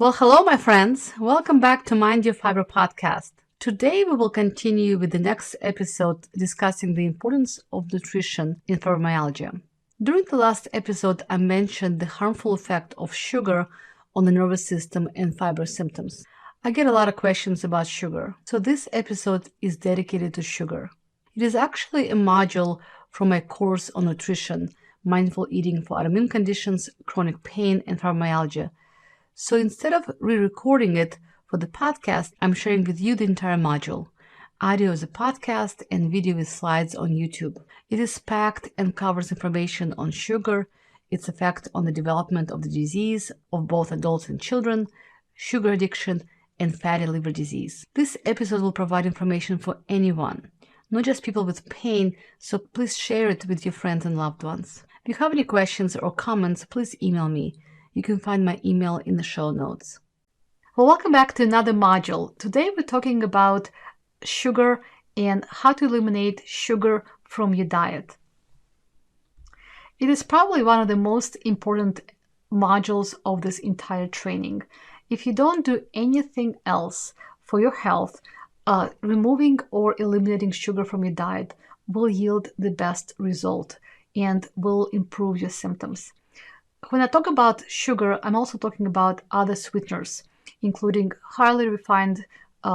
Well, hello, my friends. Welcome back to Your Fibro Podcast. Today, we will continue with the next episode discussing the importance of nutrition in fibromyalgia. During the last episode, I mentioned the harmful effect of sugar on the nervous system and fibro symptoms. I get a lot of questions about sugar, so this episode is dedicated to sugar. It is actually a module from my course on nutrition, mindful eating for autoimmune conditions, chronic pain, and fibromyalgia. So instead of re-recording it for the podcast, I'm sharing with you the entire module. Audio is a podcast and video with slides on YouTube. It is packed and covers information on sugar, its effect on the development of the disease of both adults and children, sugar addiction, and fatty liver disease. This episode will provide information for anyone, not just people with pain, so please share it with your friends and loved ones. If you have any questions or comments, please email me. You can find my email in the show notes. Well, welcome back to another module. Today we're talking about sugar and how to eliminate sugar from your diet. It is probably one of the most important modules of this entire training. If you don't do anything else for your health, removing or eliminating sugar from your diet will yield the best result and will improve your symptoms. When I talk about sugar, I'm also talking about other sweeteners, including highly refined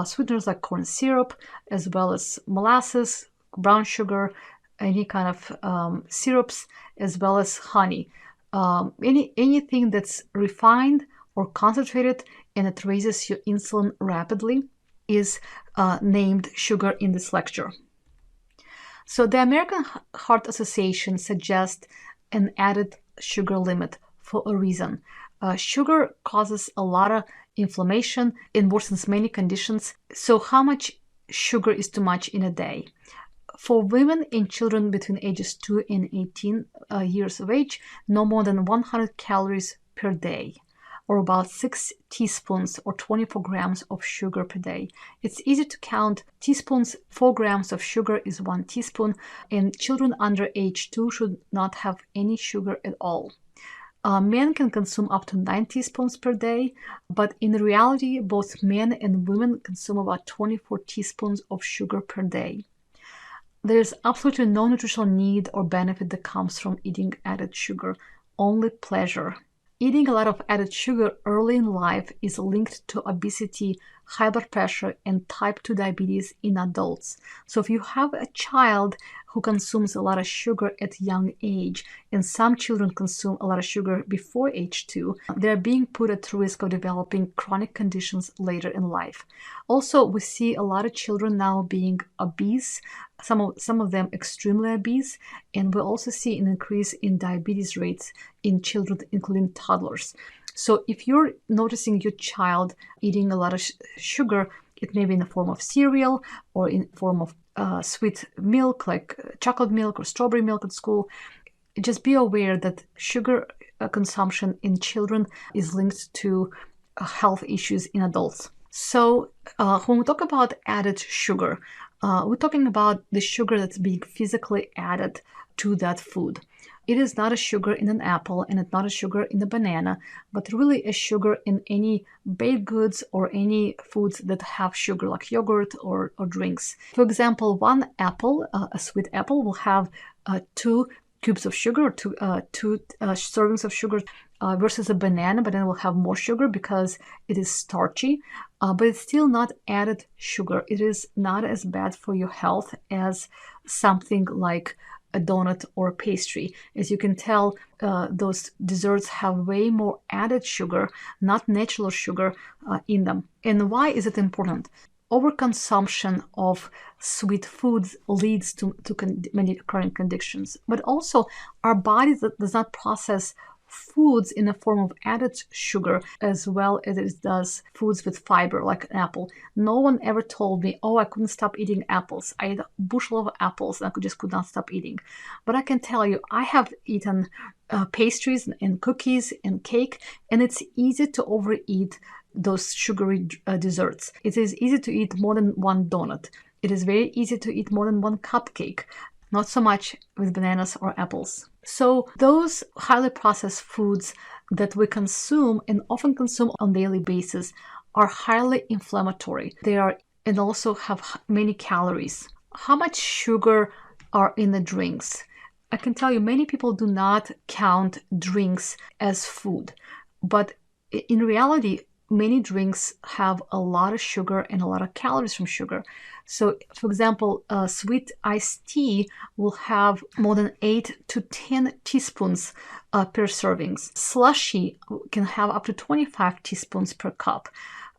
sweeteners like corn syrup, as well as molasses, brown sugar, any kind of syrups, as well as honey. Anything that's refined or concentrated and it raises your insulin rapidly is named sugar in this lecture. So the American Heart Association suggests an added sugar limit for a reason. Sugar causes a lot of inflammation and worsens many conditions. So how much sugar is too much in a day? For women and children between ages 2 and 18 years of age, no more than 100 calories per day, or about 6 teaspoons or 24 grams of sugar per day. It's easy to count teaspoons. 4 grams of sugar is 1 teaspoon, and children under age 2 should not have any sugar at all. Men can consume up to 9 teaspoons per day, but in reality, both men and women consume about 24 teaspoons of sugar per day. There's absolutely no nutritional need or benefit that comes from eating added sugar, only pleasure. Eating a lot of added sugar early in life is linked to obesity, high blood pressure, and type 2 diabetes in adults. So if you have a child who consumes a lot of sugar at a young age, and some children consume a lot of sugar before age 2, they're being put at risk of developing chronic conditions later in life. Also, we see a lot of children now being obese, some of them extremely obese, and we also see an increase in diabetes rates in children, including toddlers. So if you're noticing your child eating a lot of sugar, it may be in the form of cereal or in the form of sweet milk like chocolate milk or strawberry milk at school, just be aware that sugar consumption in children is linked to health issues in adults. So when we talk about added sugar, we're talking about the sugar that's being physically added to that food. It is not a sugar in an apple and it's not a sugar in a banana, but really a sugar in any baked goods or any foods that have sugar like yogurt or drinks. For example, one apple, a sweet apple, will have 2 cubes of sugar, two servings of sugar, versus a banana. Banana will have more sugar because it is starchy, but it's still not added sugar. It is not as bad for your health as something like a donut or a pastry. As you can tell, those desserts have way more added sugar, not natural sugar, in them. And why is it important? Overconsumption of sweet foods leads to many chronic conditions, but also our body does not process foods in the form of added sugar as well as it does foods with fiber like an apple. No one ever told me, oh, I couldn't stop eating apples. I ate a bushel of apples and I just could not stop eating. But I can tell you, I have eaten pastries and cookies and cake, and it's easy to overeat those sugary desserts. It is easy to eat more than one donut. It is very easy to eat more than one cupcake. Not so much with bananas or apples. So those highly processed foods that we consume and often consume on a daily basis are highly inflammatory. They are and also have many calories. How much sugar are in the drinks? I can tell you many people do not count drinks as food, but in reality, many drinks have a lot of sugar and a lot of calories from sugar. So, for example, sweet iced tea will have more than 8 to 10 teaspoons per servings. Slushy can have up to 25 teaspoons per cup.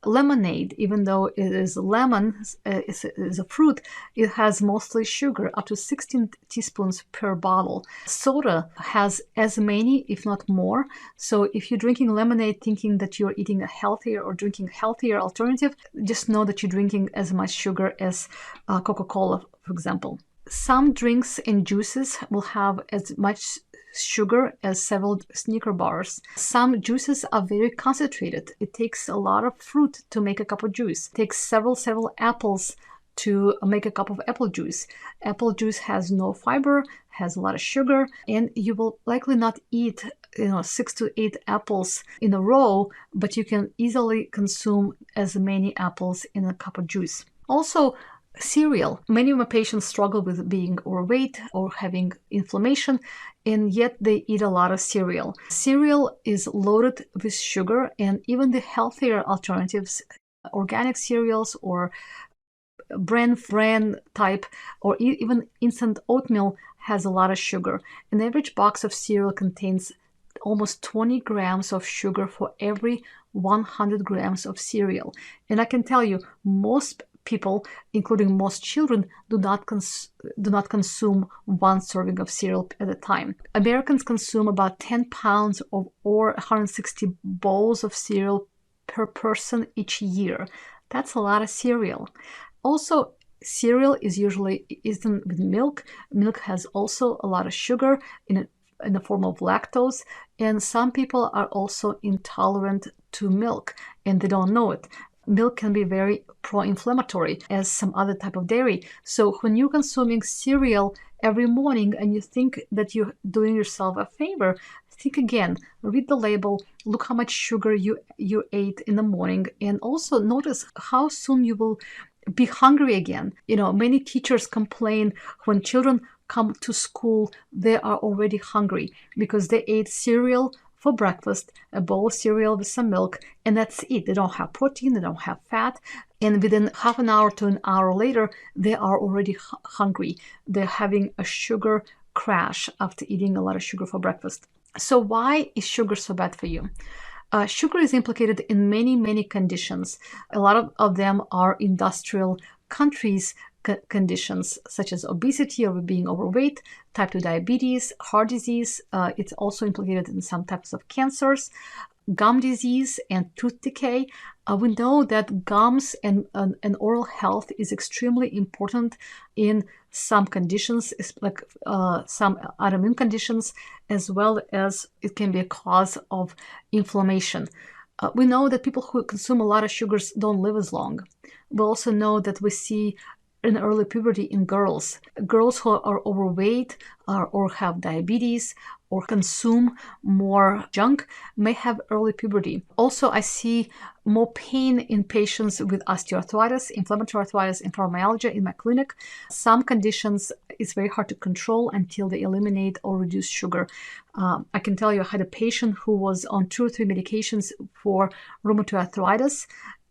Lemonade, even though it is lemon, is a fruit, it has mostly sugar, up to 16 teaspoons per bottle. Soda has as many, if not more. So if you're drinking lemonade thinking that you're eating a healthier or drinking a healthier alternative, just know that you're drinking as much sugar as Coca-Cola, for example. Some drinks and juices will have as much sugar as several Snicker bars. Some juices are very concentrated. It takes a lot of fruit to make a cup of juice. It takes several apples to make a cup of apple juice. Apple juice has no fiber, has a lot of sugar, and you will likely not eat 6 to 8 apples in a row, but you can easily consume as many apples in a cup of juice. Also, cereal. Many of my patients struggle with being overweight or having inflammation, and yet they eat a lot of cereal. Cereal is loaded with sugar, and even the healthier alternatives, organic cereals or bran type, or even instant oatmeal has a lot of sugar. An average box of cereal contains almost 20 grams of sugar for every 100 grams of cereal. And I can tell you, most people, including most children, do not consume one serving of cereal at a time. Americans consume about 10 pounds or 160 bowls of cereal per person each year. That's a lot of cereal. Also, cereal is usually eaten with milk. Milk has also a lot of sugar in the form of lactose, and some people are also intolerant to milk and they don't know it. Milk can be very pro-inflammatory as some other type of dairy. So when you're consuming cereal every morning and you think that you're doing yourself a favor, think again, read the label, look how much sugar you ate in the morning, and also notice how soon you will be hungry again. Many teachers complain when children come to school, they are already hungry because they ate cereal for breakfast, a bowl of cereal with some milk, and that's it. They don't have protein, they don't have fat, and within half an hour to an hour later, they are already hungry. They're having a sugar crash after eating a lot of sugar for breakfast. So why is sugar so bad for you? Sugar is implicated in many conditions. A lot of them are industrial countries' conditions such as obesity or being overweight, type 2 diabetes, heart disease. It's also implicated in some types of cancers, gum disease, and tooth decay. We know that gums and oral health is extremely important in some conditions, like some autoimmune conditions, as well as it can be a cause of inflammation. We know that people who consume a lot of sugars don't live as long. We also know that we see in early puberty in girls who are overweight or have diabetes or consume more junk may have early puberty. Also, I see more pain in patients with osteoarthritis, inflammatory arthritis, and fibromyalgia in my clinic. Some conditions it's very hard to control until they eliminate or reduce sugar. I can tell you I had a patient who was on 2 or 3 medications for rheumatoid arthritis,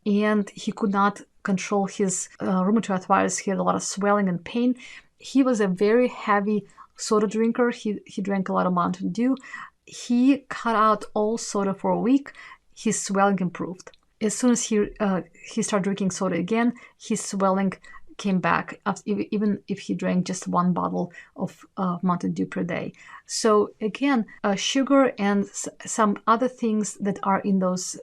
and he could not control his rheumatoid arthritis. He had a lot of swelling and pain. He was a very heavy soda drinker. He drank a lot of Mountain Dew. He cut out all soda for a week. His swelling improved. As soon as he started drinking soda again, his swelling came back, even if he drank just 1 bottle of Mountain Dew per day. So again, sugar and some other things that are in those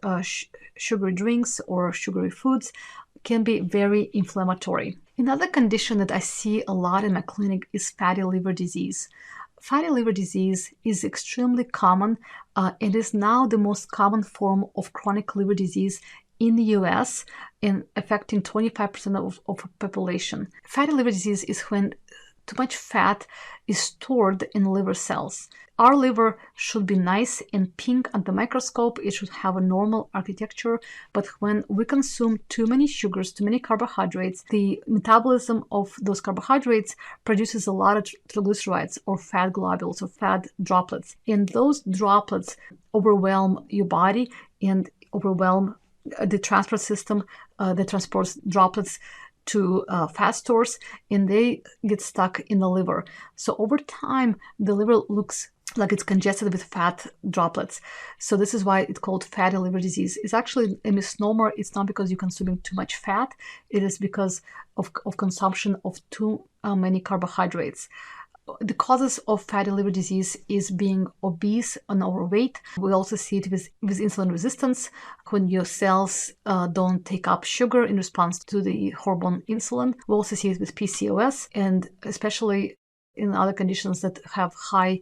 sugary drinks or sugary foods can be very inflammatory. Another condition that I see a lot in my clinic is fatty liver disease. Fatty liver disease is extremely common. It is now the most common form of chronic liver disease in the US and affecting 25% of the population. Fatty liver disease is when too much fat is stored in liver cells. Our liver should be nice and pink under the microscope. It should have a normal architecture. But when we consume too many sugars, too many carbohydrates, the metabolism of those carbohydrates produces a lot of triglycerides or fat globules or fat droplets. And those droplets overwhelm your body and overwhelm the transport system that transports droplets to fat stores, and they get stuck in the liver. So over time, the liver looks like it's congested with fat droplets. So this is why it's called fatty liver disease. It's actually a misnomer. It's not because you're consuming too much fat. It is because of consumption of too many carbohydrates. The causes of fatty liver disease is being obese and overweight. We also see it with insulin resistance, when your cells don't take up sugar in response to the hormone insulin. We also see it with PCOS, and especially in other conditions that have high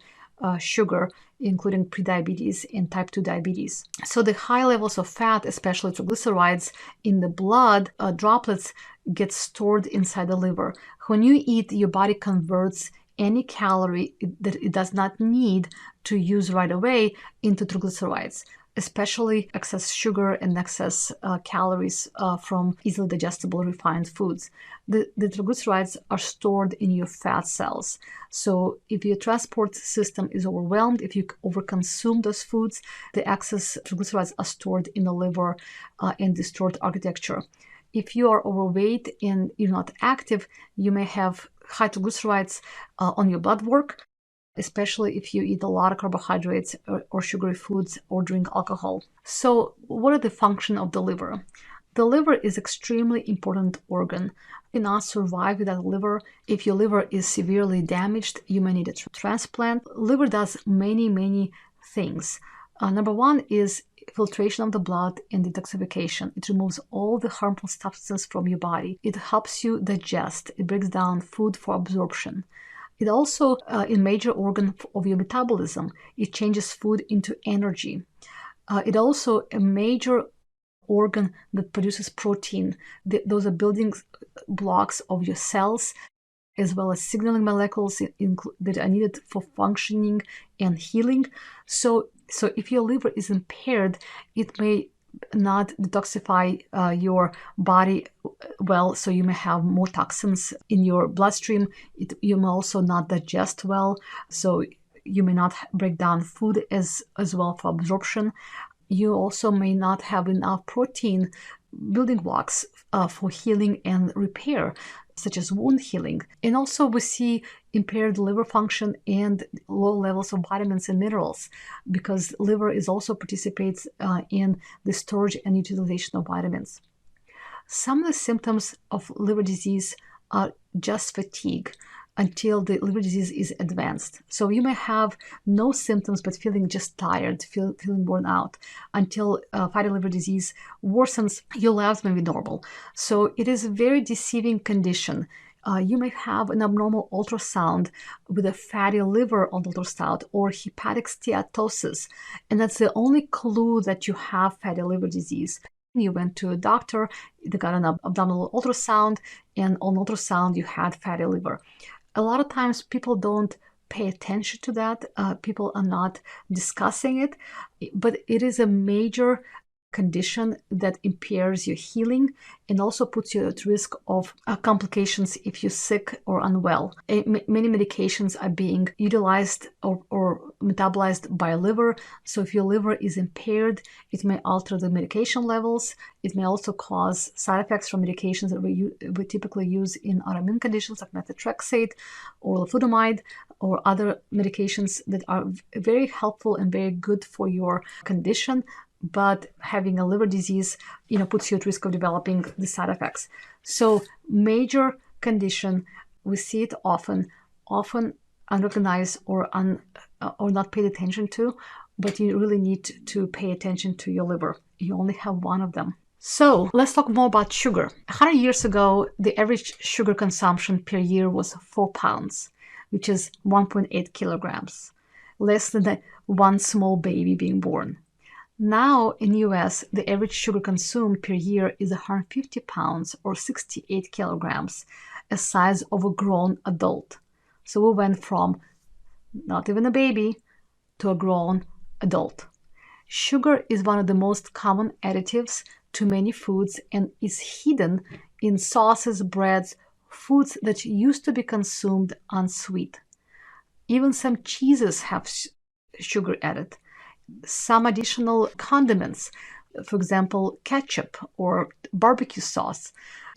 sugar, including prediabetes and type 2 diabetes. So the high levels of fat, especially triglycerides in the blood, droplets get stored inside the liver. When you eat, your body converts any calorie that it does not need to use right away into triglycerides, especially excess sugar and excess calories from easily digestible refined foods. The triglycerides are stored in your fat cells. So if your transport system is overwhelmed, if you overconsume those foods, the excess triglycerides are stored in the liver and distort architecture. If you are overweight and you're not active, you may have high triglycerides on your blood work, especially if you eat a lot of carbohydrates or sugary foods or drink alcohol. So what are the function of the liver? The liver is extremely important organ. You cannot survive without liver. If your liver is severely damaged, you may need a transplant. Liver does many things. Number one is filtration of the blood and detoxification. It removes all the harmful substances from your body. It helps you digest. It breaks down food for absorption. It also, a major organ of your metabolism. It changes food into energy. It also a major organ that produces protein. Those are building blocks of your cells, as well as signaling molecules that are needed for functioning and healing. So if your liver is impaired, it may not detoxify your body well, so you may have more toxins in your bloodstream. You may also not digest well, so you may not break down food as well for absorption. You also may not have enough protein building blocks for healing and repair, such as wound healing. And also we see impaired liver function and low levels of vitamins and minerals, because liver is also participates in the storage and utilization of vitamins. Some of the symptoms of liver disease are just fatigue until the liver disease is advanced. So you may have no symptoms but feeling just tired, feeling worn out, until fatty liver disease worsens. Your labs may be normal. So it is a very deceiving condition. You may have an abnormal ultrasound with a fatty liver on the ultrasound or hepatic steatosis, and that's the only clue that you have fatty liver disease. You went to a doctor, they got an abdominal ultrasound, and on ultrasound you had fatty liver. A lot of times people don't pay attention to that. People are not discussing it, but it is a major condition that impairs your healing and also puts you at risk of complications if you're sick or unwell. Many medications are being utilized or metabolized by liver. So if your liver is impaired, it may alter the medication levels. It may also cause side effects from medications that we typically use in autoimmune conditions like methotrexate or leflunomide or other medications that are very helpful and very good for your condition. But having a liver disease, puts you at risk of developing the side effects. So major condition, we see it often unrecognized or not paid attention to, but you really need to pay attention to your liver. You only have one of them. So let's talk more about sugar. 100 years ago, the average sugar consumption per year was 4 pounds, which is 1.8 kilograms, less than one small baby being born. Now in the US, the average sugar consumed per year is 150 pounds or 68 kilograms, a size of a grown adult. So we went from not even a baby to a grown adult. Sugar is one of the most common additives to many foods and is hidden in sauces, breads, foods that used to be consumed unsweet. Even some cheeses have sugar added. Some additional condiments, for example, ketchup or barbecue sauce.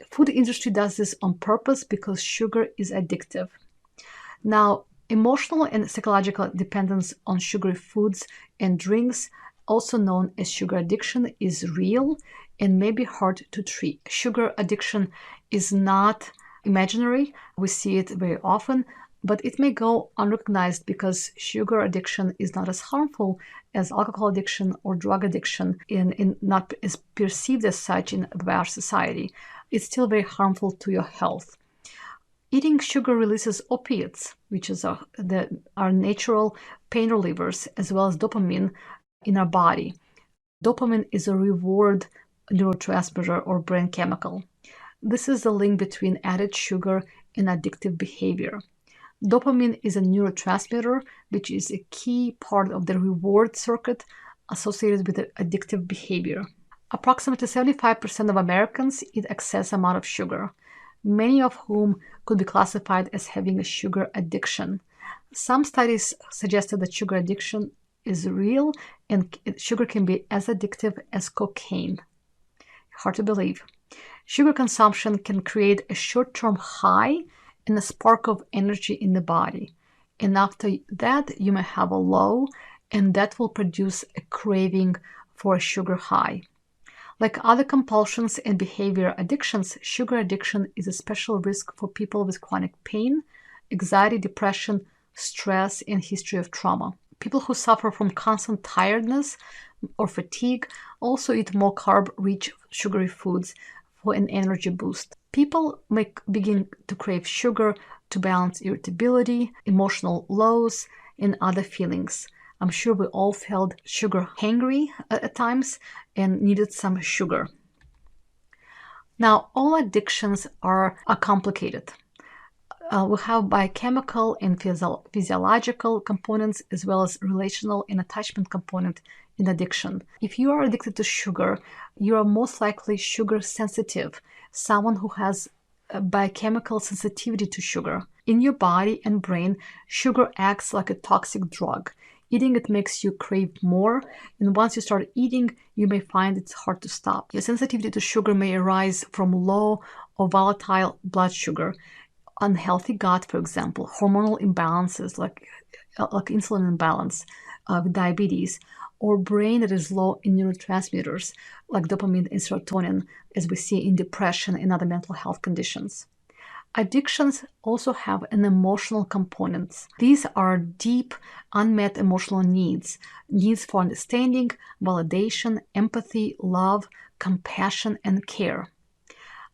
Food industry does this on purpose because sugar is addictive. Now, emotional and psychological dependence on sugary foods and drinks, also known as sugar addiction, is real and may be hard to treat. Sugar addiction is not imaginary. We see it very often, but it may go unrecognized because sugar addiction is not as harmful as alcohol addiction or drug addiction, in not as perceived as such in our society. It's still very harmful to your health. Eating sugar releases opiates, which is our natural pain relievers, as well as dopamine in our body. Dopamine is a reward neurotransmitter or brain chemical. This is the link between added sugar and addictive behavior. Dopamine is a neurotransmitter, which is a key part of the reward circuit associated with addictive behavior. Approximately 75% of Americans eat excess amount of sugar, many of whom could be classified as having a sugar addiction. Some studies suggested that sugar addiction is real and sugar can be as addictive as cocaine. Hard to believe. Sugar consumption can create a short-term high and a spark of energy in the body. And after that, you may have a low, and that will produce a craving for a sugar high. Like other compulsions and behavior addictions, sugar addiction is a special risk for people with chronic pain, anxiety, depression, stress, and history of trauma. People who suffer from constant tiredness or fatigue also eat more carb-rich sugary foods for an energy boost. People may begin to crave sugar to balance irritability, emotional lows, and other feelings. I'm sure we all felt sugar hangry at times and needed some sugar. Now, all addictions are complicated. We have biochemical and physiological components as well as relational and attachment component in addiction. If you are addicted to sugar, you are most likely sugar sensitive, someone who has a biochemical sensitivity to sugar. In your body and brain, sugar acts like a toxic drug. Eating it makes you crave more, and once you start eating, you may find it's hard to stop. Your sensitivity to sugar may arise from low or volatile blood sugar, unhealthy gut, for example, hormonal imbalances like insulin imbalance, diabetes, or brain that is low in neurotransmitters like dopamine and serotonin, as we see in depression and other mental health conditions. Addictions also have an emotional component. These are deep, unmet emotional needs for understanding, validation, empathy, love, compassion, and care.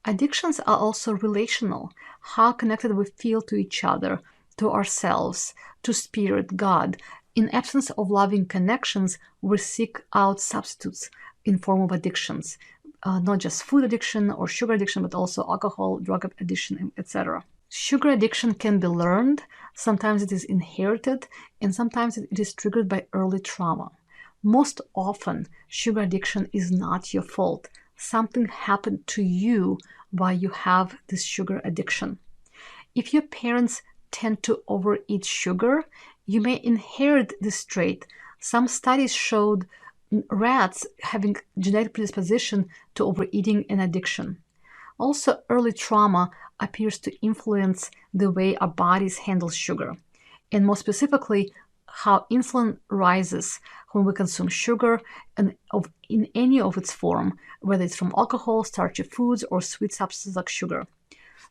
Addictions are also relational, how connected we feel to each other, to ourselves, to spirit, God. In absence of loving connections, we seek out substitutes in form of addictions. Not just food addiction or sugar addiction, but also alcohol, drug addiction, etc. Sugar addiction can be learned. Sometimes it is inherited, and sometimes it is triggered by early trauma. Most often, sugar addiction is not your fault. Something happened to you while you have this sugar addiction. If your parents tend to overeat sugar, you may inherit this trait. Some studies showed rats having genetic predisposition to overeating and addiction. Also, early trauma appears to influence the way our bodies handle sugar, and more specifically, how insulin rises when we consume sugar in any of its form, whether it's from alcohol, starchy foods, or sweet substances like sugar.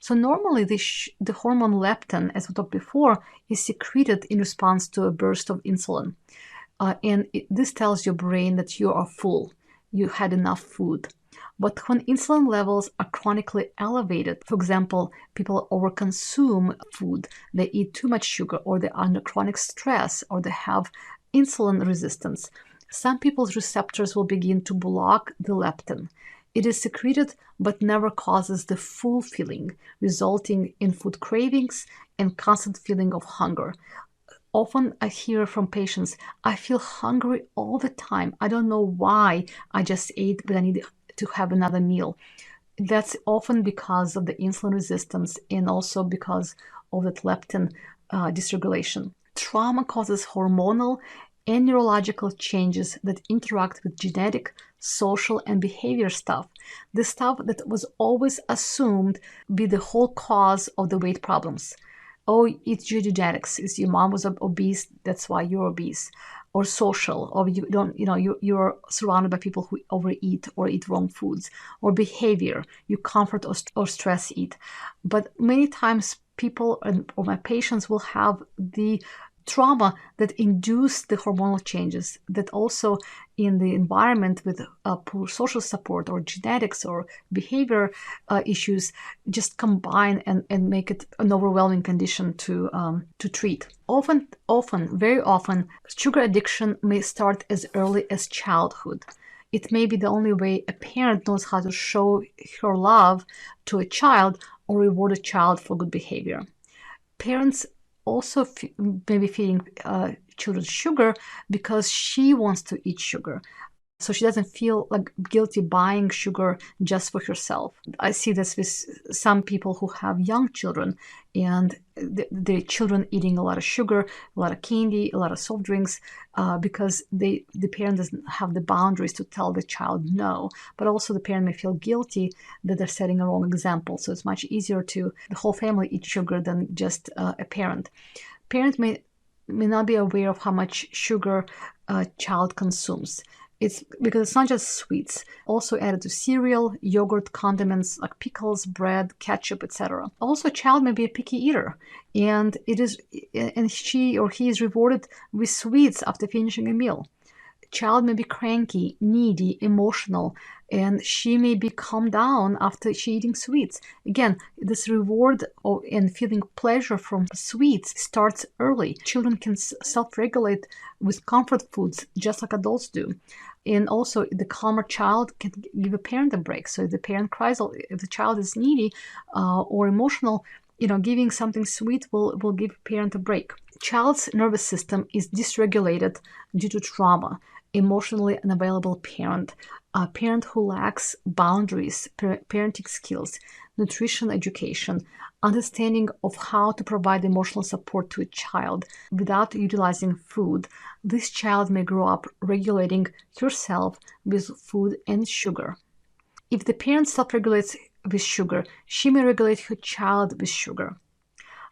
So normally the hormone leptin, as we talked before, is secreted in response to a burst of insulin. This tells your brain that you are full, you had enough food. But when insulin levels are chronically elevated, for example, people overconsume food, they eat too much sugar, or they're under chronic stress, or they have insulin resistance, some people's receptors will begin to block the leptin. It is secreted but never causes the full feeling, resulting in food cravings and constant feeling of hunger. Often I hear from patients, I feel hungry all the time. I don't know why I just ate, but I need to have another meal. That's often because of the insulin resistance and also because of the leptin dysregulation. Trauma causes hormonal and neurological changes that interact with genetic, social, and behavior stuff. The stuff that was always assumed be the whole cause of the weight problems. Oh, it's your genetics. It's your mom was obese, that's why you're obese. Or social, or you're surrounded by people who overeat or eat wrong foods, or behavior, you comfort or stress eat. But many times people or my patients will have the trauma that induce the hormonal changes, that also in the environment with poor social support or genetics or behavior issues just combine and make it an overwhelming condition to treat. Very often, sugar addiction may start as early as childhood. It may be the only way a parent knows how to show her love to a child or reward a child for good behavior. Parents also may be feeding children sugar because she wants to eat sugar. So she doesn't feel like guilty buying sugar just for herself. I see this with some people who have young children and the children eating a lot of sugar, a lot of candy, a lot of soft drinks because the parent doesn't have the boundaries to tell the child no. But also the parent may feel guilty that they're setting a wrong example. So it's much easier to the whole family eat sugar than just a parent. Parents may not be aware of how much sugar a child consumes. It's because it's not just sweets, also added to cereal, yogurt, condiments like pickles, bread, ketchup, etc. Also, a child may be a picky eater, and she or he is rewarded with sweets after finishing a meal. Child may be cranky, needy, emotional, and she may be calmed down after she eating sweets. Again, this reward and feeling pleasure from sweets starts early. Children can self-regulate with comfort foods just like adults do. And also, the calmer child can give a parent a break. So if the parent cries, if the child is needy or emotional, giving something sweet will give a parent a break. Child's nervous system is dysregulated due to trauma, emotionally unavailable parent, a parent who lacks boundaries, parenting skills, nutrition education, understanding of how to provide emotional support to a child without utilizing food. This child may grow up regulating herself with food and sugar. If the parent self-regulates with sugar, she may regulate her child with sugar.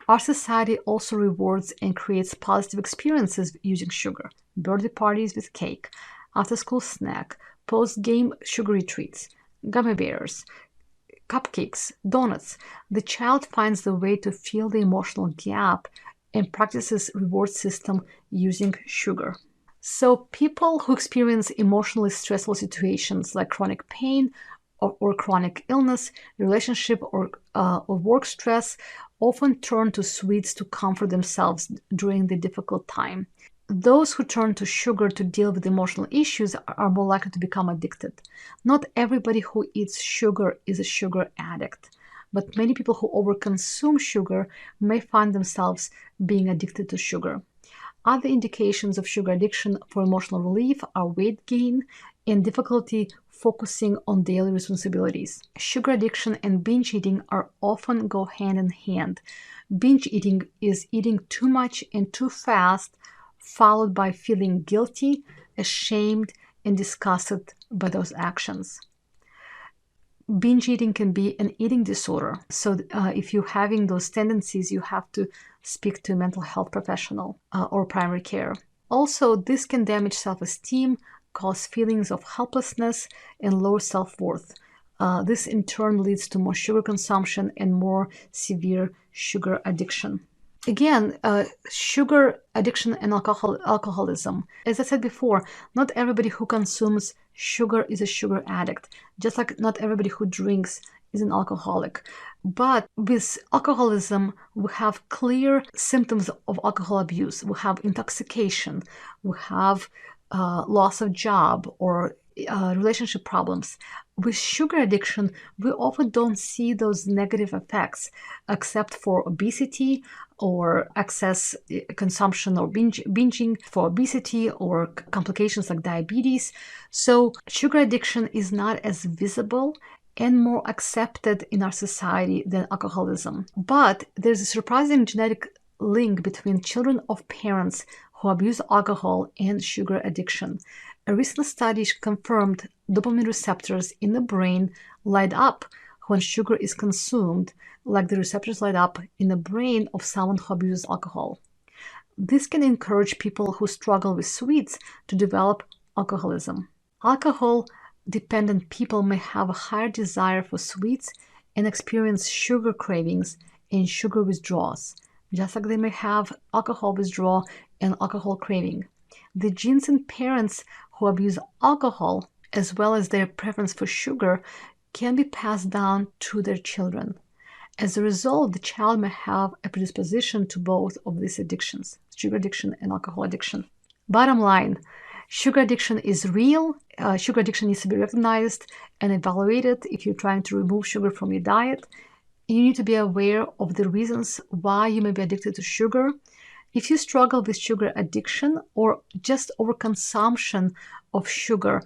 Our society also rewards and creates positive experiences using sugar. Birthday parties with cake, after-school snack, post-game sugary treats, gummy bears, cupcakes, donuts. The child finds the way to fill the emotional gap and practices reward system using sugar. So people who experience emotionally stressful situations like chronic pain or chronic illness, relationship or work stress often turn to sweets to comfort themselves during the difficult time. Those who turn to sugar to deal with emotional issues are more likely to become addicted. Not everybody who eats sugar is a sugar addict, but many people who overconsume sugar may find themselves being addicted to sugar. Other indications of sugar addiction for emotional relief are weight gain and difficulty focusing on daily responsibilities. Sugar addiction and binge eating are often go hand in hand. Binge eating is eating too much and too fast, followed by feeling guilty, ashamed, and disgusted by those actions. Binge eating can be an eating disorder. So if you're having those tendencies, you have to speak to a mental health professional or primary care. Also, this can damage self-esteem, cause feelings of helplessness, and low self-worth. This in turn leads to more sugar consumption and more severe sugar addiction. Again, sugar addiction and alcoholism. As I said before, not everybody who consumes sugar is a sugar addict, just like not everybody who drinks is an alcoholic. But with alcoholism, we have clear symptoms of alcohol abuse. We have intoxication, we have loss of job or relationship problems. With sugar addiction, we often don't see those negative effects except for obesity or excess consumption or binging for obesity or complications like diabetes. So sugar addiction is not as visible and more accepted in our society than alcoholism. But there's a surprising genetic link between children of parents who abuse alcohol and sugar addiction. A recent study confirmed dopamine receptors in the brain light up when sugar is consumed, like the receptors light up in the brain of someone who abuses alcohol. This can encourage people who struggle with sweets to develop alcoholism. Alcohol-dependent people may have a higher desire for sweets and experience sugar cravings and sugar withdrawals, just like they may have alcohol withdrawal and alcohol craving. The genes in parents who abuse alcohol, as well as their preference for sugar, can be passed down to their children. As a result, the child may have a predisposition to both of these addictions, sugar addiction and alcohol addiction. Bottom line, sugar addiction is real. Sugar addiction needs to be recognized and evaluated. If you're trying to remove sugar from your diet, you need to be aware of the reasons why you may be addicted to sugar. If you struggle with sugar addiction or just overconsumption of sugar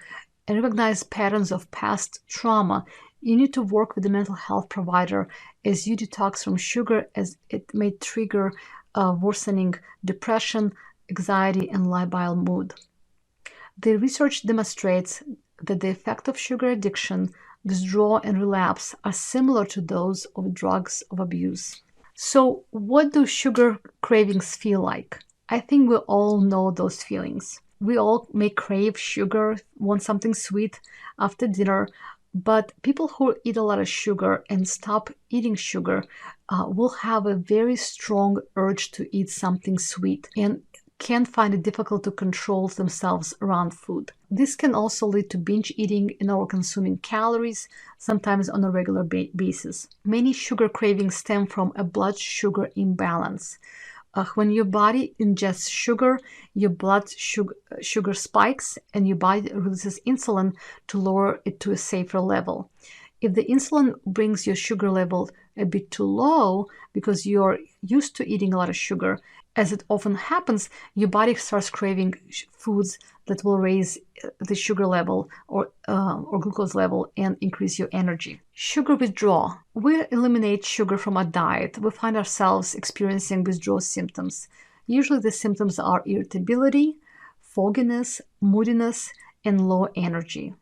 and recognize patterns of past trauma, you need to work with a mental health provider as you detox from sugar, as it may trigger worsening depression, anxiety, and labile mood. The research demonstrates that the effect of sugar addiction, withdrawal, and relapse are similar to those of drugs of abuse. So what do sugar cravings feel like? I think we all know those feelings. We all may crave sugar, want something sweet after dinner, but people who eat a lot of sugar and stop eating sugar will have a very strong urge to eat something sweet and can find it difficult to control themselves around food. This can also lead to binge eating and over-consuming calories, sometimes on a regular basis. Many sugar cravings stem from a blood sugar imbalance. When your body ingests sugar, your blood sugar spikes and your body releases insulin to lower it to a safer level. If the insulin brings your sugar level a bit too low because you're used to eating a lot of sugar, as it often happens, your body starts craving foods that will raise the sugar level or glucose level and increase your energy. Sugar withdrawal. We eliminate sugar from our diet. We find ourselves experiencing withdrawal symptoms. Usually the symptoms are irritability, fogginess, moodiness, and low energy.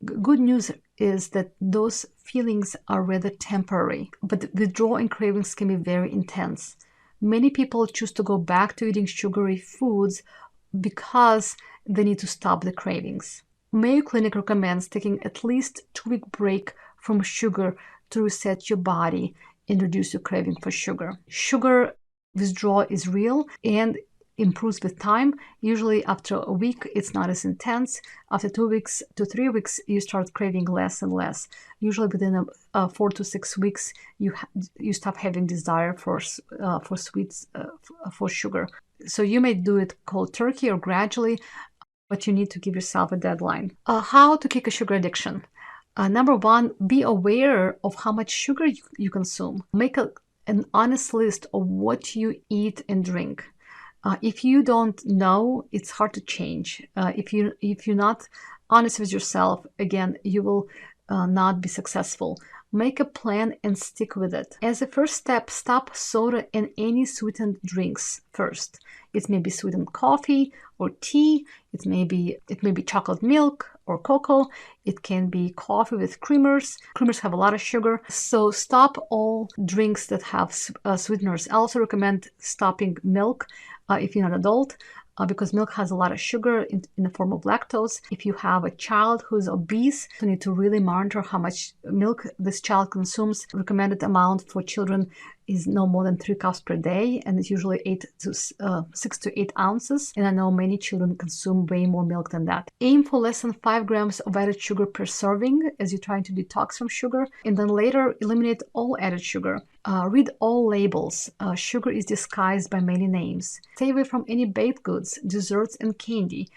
Good news is that those feelings are rather temporary, but withdrawal and cravings can be very intense. Many people choose to go back to eating sugary foods because they need to stop the cravings. Mayo Clinic recommends taking at least a 2-week break from sugar to reset your body and reduce your craving for sugar. Sugar withdrawal is real and improves with time. Usually after a week, it's not as intense. After 2 weeks to 3 weeks, you start craving less and less. Usually within 4 to 6 weeks, you stop having desire for sweets, for sugar. So you may do it cold turkey or gradually, but you need to give yourself a deadline. How to kick a sugar addiction? Number one, be aware of how much sugar you consume. Make an honest list of what you eat and drink. If you don't know, it's hard to change. If you're not honest with yourself, again, you will not be successful. Make a plan and stick with it. As a first step, stop soda and any sweetened drinks first. It may be sweetened coffee or tea. It may be chocolate milk or cocoa. It can be coffee with creamers. Creamers have a lot of sugar. So stop all drinks that have sweeteners. I also recommend stopping milk if you're an adult, because milk has a lot of sugar in the form of lactose. If you have a child who's obese, you need to really monitor how much milk this child consumes. Recommended amount for children is no more than 3 cups per day, and it's usually 6 to 8 ounces. And I know many children consume way more milk than that. Aim for less than 5 grams of added sugar per serving as you're trying to detox from sugar, and then later eliminate all added sugar. Read all labels. Sugar is disguised by many names. Stay away from any baked goods, desserts, and candy.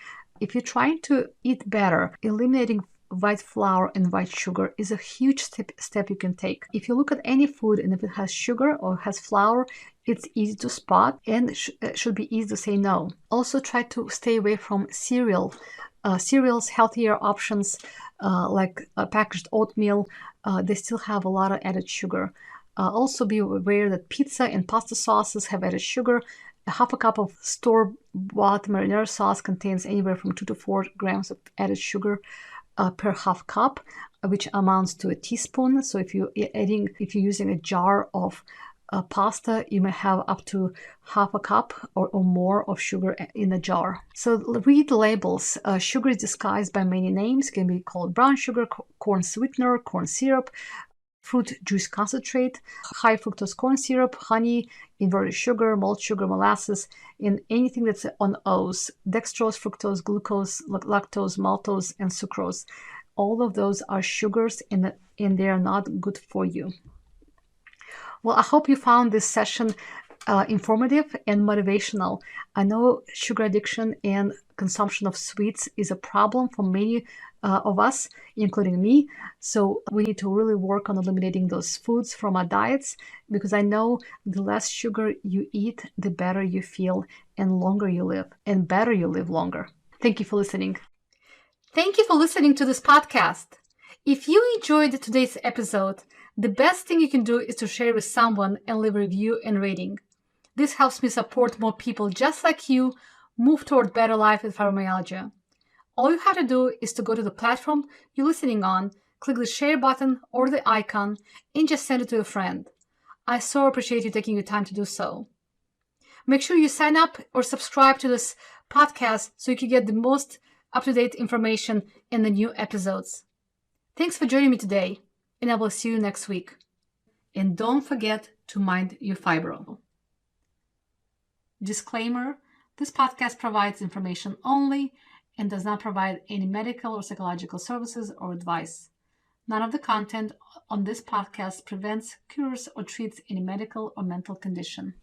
if you're trying to eat better, eliminating white flour and white sugar is a huge step you can take. If you look at any food and if it has sugar or has flour, it's easy to spot and should be easy to say no. Also try to stay away from cereals, healthier options like packaged oatmeal. They still have a lot of added sugar. Also be aware that pizza and pasta sauces have added sugar. Half a cup of store-bought marinara sauce contains anywhere from 2 to 4 grams of added sugar per half cup, which amounts to a teaspoon. So if you're using a jar of pasta, you may have up to half a cup or more of sugar in a jar. So read the labels. Sugar is disguised by many names. It can be called brown sugar, corn sweetener, corn syrup, fruit juice concentrate, high fructose corn syrup, honey, inverted sugar, malt sugar, molasses, and anything that's on O's: dextrose, fructose, glucose, lactose, maltose, and sucrose. All of those are sugars and they are not good for you. Well, I hope you found this session informative and motivational. I know sugar addiction and consumption of sweets is a problem for many of us, including me. So we need to really work on eliminating those foods from our diets, because I know the less sugar you eat, the better you feel and longer you live, and better you live longer. Thank you for listening. Thank you for listening to this podcast. If you enjoyed today's episode, the best thing you can do is to share with someone and leave a review and rating. This helps me support more people just like you move toward better life with fibromyalgia. All you have to do is to go to the platform you're listening on, click the share button or the icon, and just send it to a friend. I so appreciate you taking your time to do so. Make sure you sign up or subscribe to this podcast so you can get the most up-to-date information in the new episodes. Thanks for joining me today, and I will see you next week. And don't forget to mind your fibro. Disclaimer: this podcast provides information only and does not provide any medical or psychological services or advice. None of the content on this podcast prevents, cures, or treats any medical or mental condition.